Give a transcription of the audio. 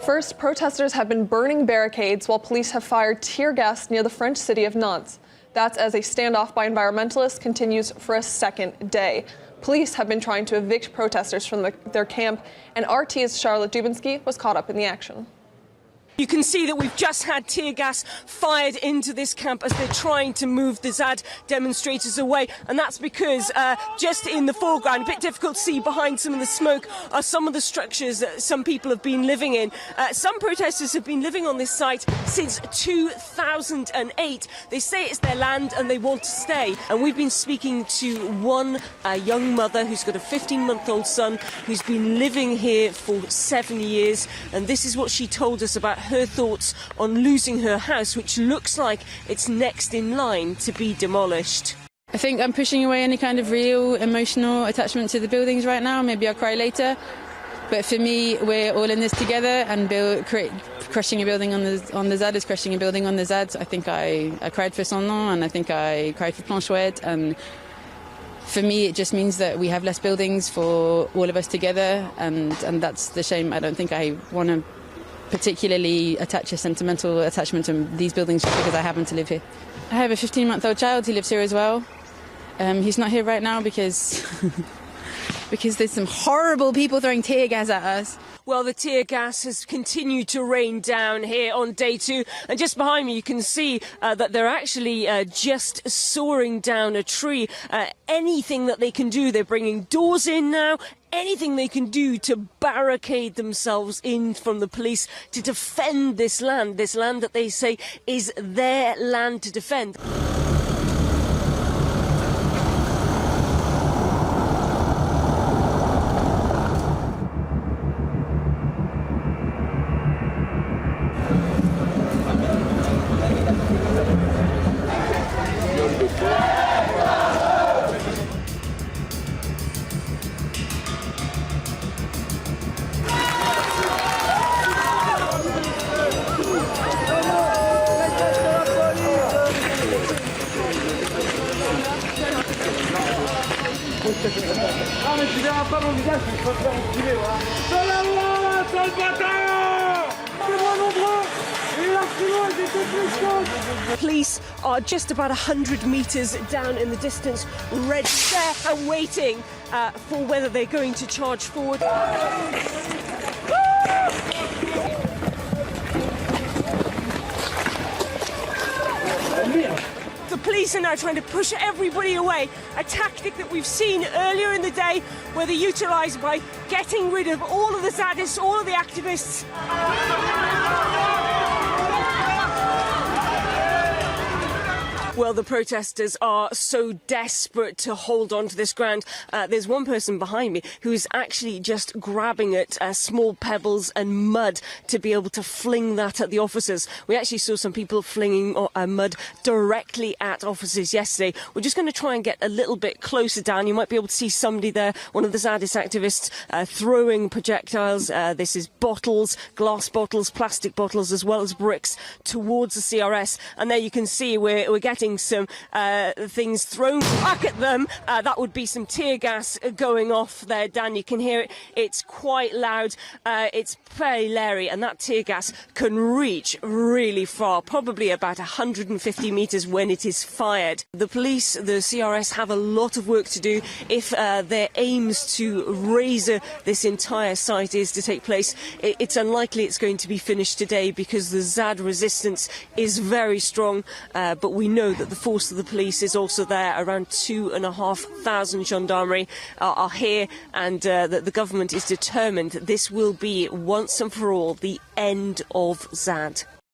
First, protesters have been burning barricades while police have fired tear gas near the French city of Nantes. That's as a standoff by environmentalists continues for a second day. Police have been trying to evict protesters from their camp, and RT's Charlotte Dubinsky was caught up in the action. You can see that we've just had tear gas fired into this camp as they're trying to move the ZAD demonstrators away. And that's because just in the foreground, a bit difficult to see behind some of the smoke, are some of the structures that some people have been living in. Some protesters have been living on this site since 2008. They say it's their land and they want to stay. And we've been speaking to one young mother who's got a 15-month-old son who's been living here for 7 years. And this is what she told us about her thoughts on losing her house, which looks like it's next in line to be demolished. I think I'm pushing away any kind of real emotional attachment to the buildings right now. Maybe I'll cry later. But for me, we're all in this together, and crushing a building on the ZAD is crushing a building on the ZAD. I think I cried for Saint Nom, and I think I cried for Planchouette. And for me, it just means that we have less buildings for all of us together, and that's the shame. I don't think I want to particularly attach a sentimental attachment to these buildings just because I happen to live here. I have a 15-month-old child who lives here as well. He's not here right now because there's some horrible people throwing tear gas at us. Well, the tear gas has continued to rain down here on day 2. And just behind me, you can see that they're actually just soaring down a tree. Anything that they can do, they're bringing doors in now. Anything they can do to barricade themselves in from the police to defend this land that they say is their land to defend. Ah mais tu verras pas mon visage, je vais te faire enculer, voilà. Salam, sale bâtard! C'est-moi nombreux! Et l'artillerie, ils étaient plus chauds! Police are just about 100 metres down in the distance, ready there and waiting for whether they're going to charge forward. The police are now trying to push everybody away, a tactic that we've seen earlier in the day where they utilised by getting rid of all of the Zaddists, all of the activists. Well, the protesters are so desperate to hold on to this ground. There's one person behind me who's actually just grabbing at small pebbles and mud to be able to fling that at the officers. We actually saw some people flinging mud directly at officers yesterday. We're just going to try and get a little bit closer down. You might be able to see somebody there, one of the Zadist activists, throwing projectiles. This is bottles, glass bottles, plastic bottles, as well as bricks towards the CRS. And there you can see we're getting some things thrown back at them. That would be some tear gas going off there, Dan. You can hear it. It's quite loud. It's very leery, and that tear gas can reach really far, probably about 150 metres when it is fired. The police, the CRS, have a lot of work to do if their aims to razor this entire site is to take place. It's unlikely it's going to be finished today because the ZAD resistance is very strong, but we know that the force of the police is also there. Around 2,500 gendarmerie are here, and that the government is determined this will be once and for all the end of ZAD.